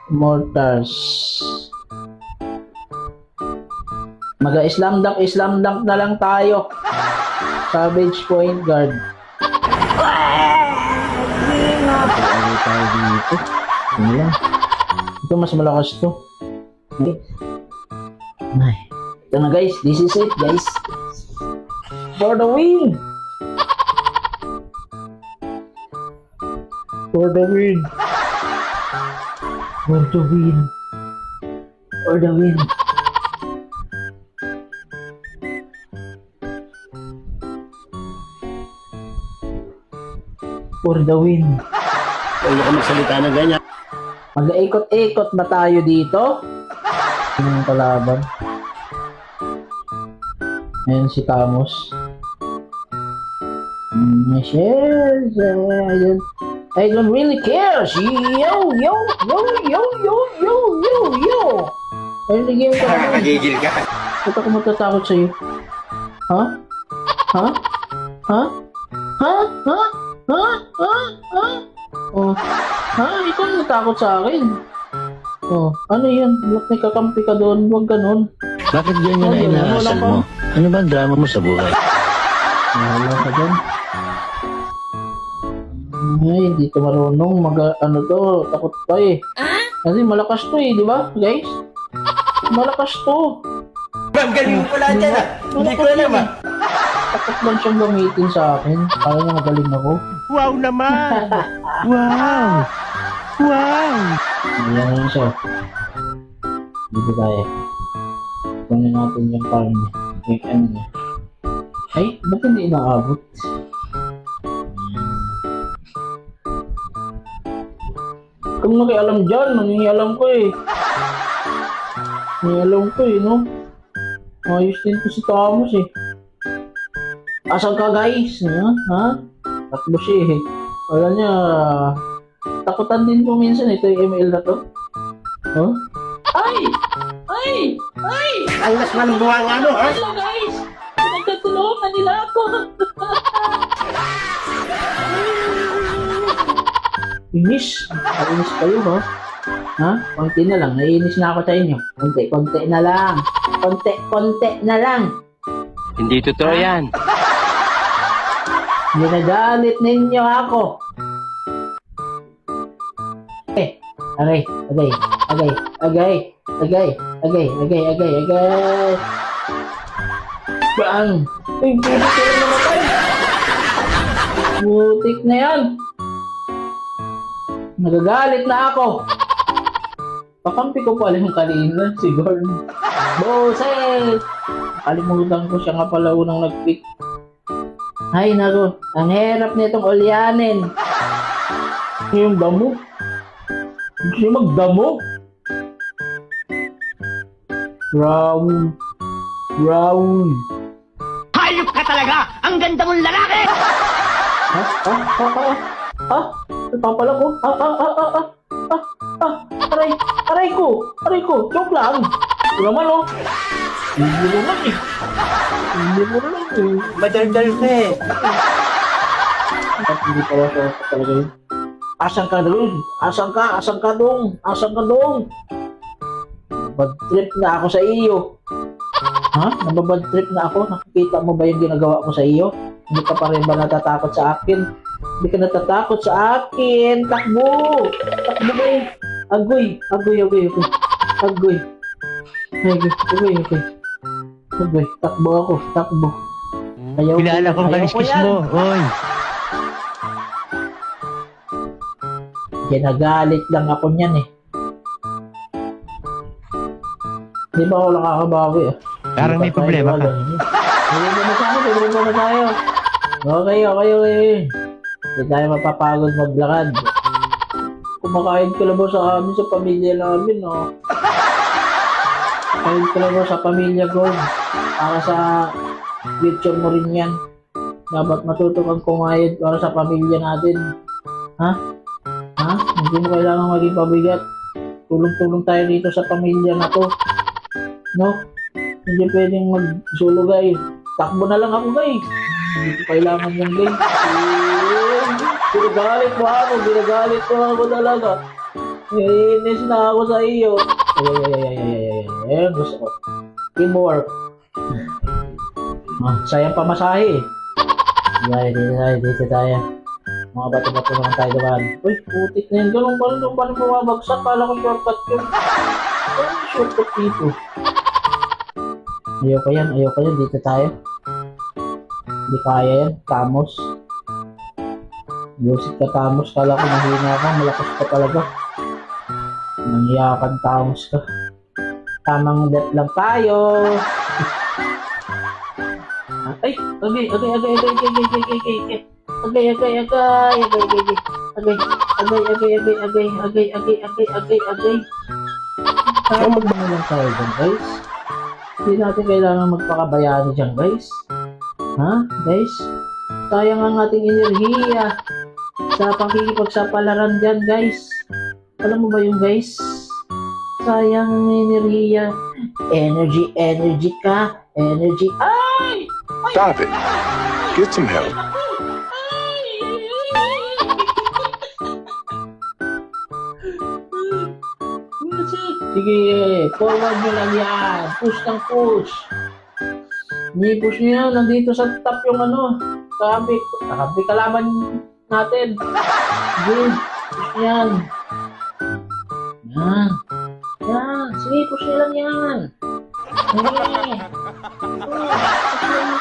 Mortars. Islam dunk na lang tayo. Savage point guard. Ano tayo dito? Ano lang. Ito mas malakas to. Ay. Ito na guys. This is it guys. For the win. For the win. For the win. For the win. For the win. Huwag ka magsalita na ganyan. Mag-ikot-ikot ba tayo dito? Yung kalaban. Ayan si Camus. Michelle. I don't really care. Yo. Early game ka na. Nakagigil ka. Ba't ako matatakot sa'yo? Ha? Ha? Ha? Ha? Ha? Ha? Ha? Ha? Oh. Ha? Ikaw natakot sa akin. Oh. Ano yan? Ba't may kakampi ka doon? Huwag ganun. Bakit ganyan na inaasal mo? Ano ba ang drama mo sa buhay? Wala ka dyan. Ay, hindi to marunong ano to, takot pa eh. Kasi malakas to eh, di ba guys? Malakas to. Ang galing mo pala dyan ah. Hindi ko alam ah. Takot lang siyang gamitin sa akin. Kaya niya magaling ako. Wow naman! Wow! Wow! Yan lang siya. Dito tayo. Kunin natin yung farm niya. Wait, ano niya? Ay, ba't hindi inaabot? Kung nakialam dyan, nangingialam ko eh. Nangingialam ko eh, no? Ayos din to si Thomas eh. Asan ka guys? Ha? Tatlo siya eh. Wala niya, takutan din po minsan ito yung ML na to. Huh? Ay! Ang mas malubuha nga ano ha? Hello guys! Pinagkatulungan nila ako! Inis! Inis kayo ha? Ha? Konti na lang. Naiinis na ako sa inyo. Konti na lang. Konti na lang. Hindi totoo yan. Ginagalit ninyo ako. Agay. Bang! Ay, putik ko lang namatay. Putik na yan. Nagagalit na ako. Pakampi ko pala yung kanina, si Gordon. Boses! Kalimutan ko siya nga pala unang nag-pick. Ay, naku. Ang hirap nitong ulyanin. Yung damo. Hindi siya magdamo. Round. Hayop ka talaga! Ang ganda mong lalaki! Nagpapala ko. Aray ko. Joke lang. Ito naman oh. Hindi mo lang eh. Madaldal ka eh. Hindi pala siya talaga yun. Asan ka dong? Bad trip na ako sa iyo. Ha? Nababad trip na ako? Nakikita mo ba yung ginagawa ko sa iyo? Hindi ka pa rin ba natatakot sa akin? Hindi ka natatakot sa akin. Takbo ba eh. Agoy. Takbo ako. Kilala kong kaliskis mo. Oy. Ginagalit lang ako niyan eh. Di ba ako nakakabawi ah? Parang may problema ka. Tuloy mo tayo. Okay. Hindi tayo mapapagod maglakad. Kumakain ka lang ba sa amin, sa pamilya namin, no? Kain ka lang ba sa pamilya ko? Para sa future mo rin yan. Dapat matuto kang kumayod para sa pamilya natin. Ha? Hindi mo kailangan maging pabigat. Tulong-tulong tayo dito sa pamilya na to. No? Hindi pwedeng mag-solo guys. Takbo na lang ako guys. Hindi ko kailangan yung guys. Ginagalit mo ako talaga. Inis na ako sa iyo. Ay, gusto ko. Teamwork. Sayang pamasahe. Dito tayo. Mga bato-bato naman tayo doon. Uy, putik na yun. Ganun pa rin bumabagsak. Kala ko shortcut yun. Shortcut dito. Ayoko yan. Dito tayo. Hindi kaya yan. Tamos. Lusit ka, Tamos. Kala ko mahina ka. Malakas ka talaga. Nangiyakan, Tamos ka. Tamang death lang tayo. Ay, agay. Kaya magmano lang tayo dyan, guys. Hindi natin kailangan magpakabayani dyan, guys. Ha, guys? Sayang ang ating enerhiya sa pakikipagsapalaran dyan, guys. Alam mo ba yung guys? Sayang ang enerhiya. Energy ka. Energy. Ay! Stop it. Get some help. Sige, forward nyo lang yan. Push ng push. Ni-push nyo yan. Nandito sa top yung Sabi kalaban natin. Sige, push yan. Yan. Sige, push nyo lang yan. Sige.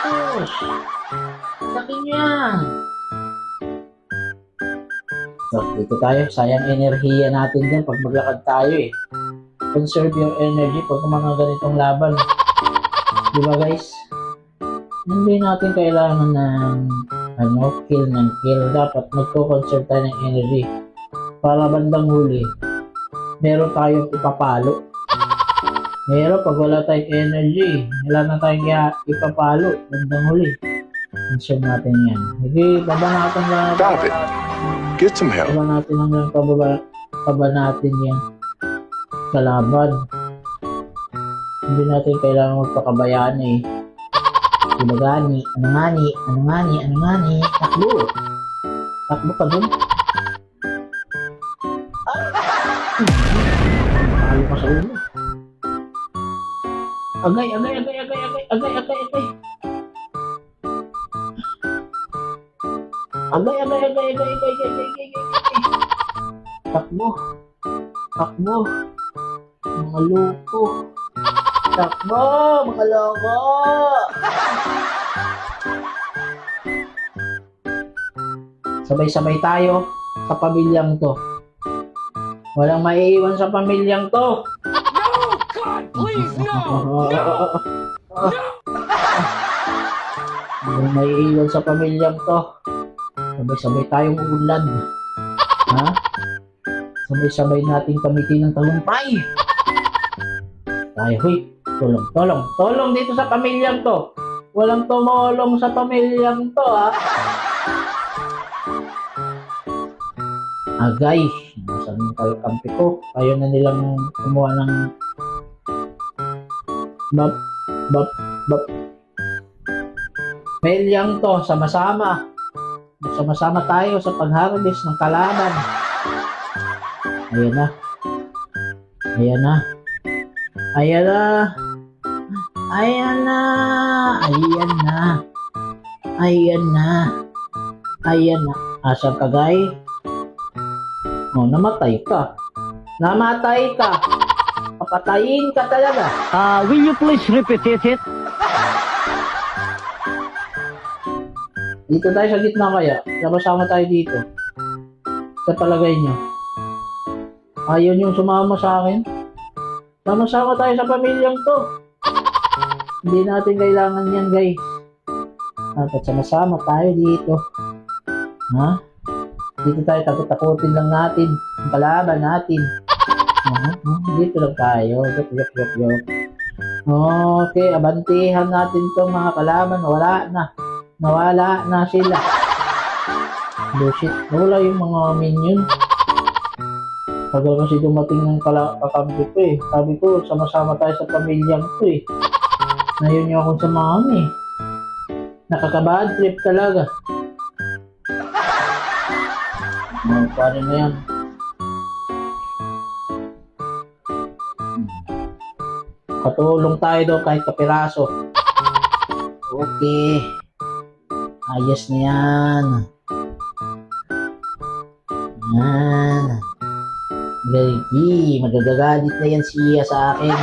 Push. Sakin yan. So, dito tayo. Sayang enerhiya natin dyan pag maglakad tayo eh. Conserve your energy pag mga ganitong laban. Diba guys? Hindi natin kailangan ng kill. Dapat magko-conserve tayo ng energy. Para bandang huli, meron tayong ipapalo. Meron pag wala tayong energy, wala na tayong ipapalo bandang huli. Conserve natin yan. Sige, baba natin lang. Stop it. Get some help. Baba natin hanggang pababa natin yan. Kalaban. Hindi natin kailangan magpakabayaan eh. Diba gani? Ano ngani? Takbo ka dun. Talo ka sa ulo. Agay. Takbo. Mga loko. Takbo, mga loko. Sabay-sabay tayo sa pamilyang to. Walang maiiwan sa pamilyang to. No, God, please, no! Walang maiiwan sa pamilyang to. Sabay-sabay tayong uunlad. Ha? Sabay-sabay nating kamitin ng talumpay. Tayo, huy. Tulong dito sa pamilyang to. Walang tumulong sa pamilyang to, ha? Agay. Nasaan yung kalkampi ko? Ayaw na nilang kumuha ng bap. Pamilyang to, sama-sama. Sama-sama tayo sa pag-harvest ng kalaban. Ayan na. Asan ka, guy? Oh, namatay ka. Papatayin ka talaga. Will you please repeat it? Dito tayo sa gitna kaya. Sama-sama tayo dito. Sa palagay nyo. Ayaw niyong sumama sa akin? Sama-sama tayo sa pamilyang to. Hindi natin kailangan yan, guys. Dapat sama-sama tayo dito. Ha? Dito tayo, takot-takutin lang natin. Ang kalaban natin. Dito lang tayo. Yok. Okay, abantihan natin to mga kalaban. Nawala na sila. Bullshit. Nawala yung mga minion. Tagal kasi dumating ng kakampi ko eh. Sabi ko, sama-sama tayo sa pamilyang to eh. Ngayon niyo akong samahan eh. Nakakabad trip talaga. Paano na yan? Makatulong tayo doon kahit kapiraso. Okay. Ayos na yan. Yan. Galing. Magagagalit na yan siya sa akin.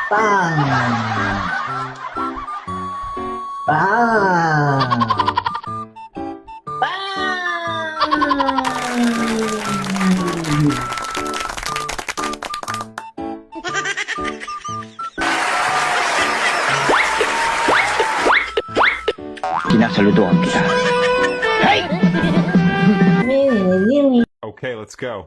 Bang! Bang! Bang! Kinasaludoan kita. Okay, let's go.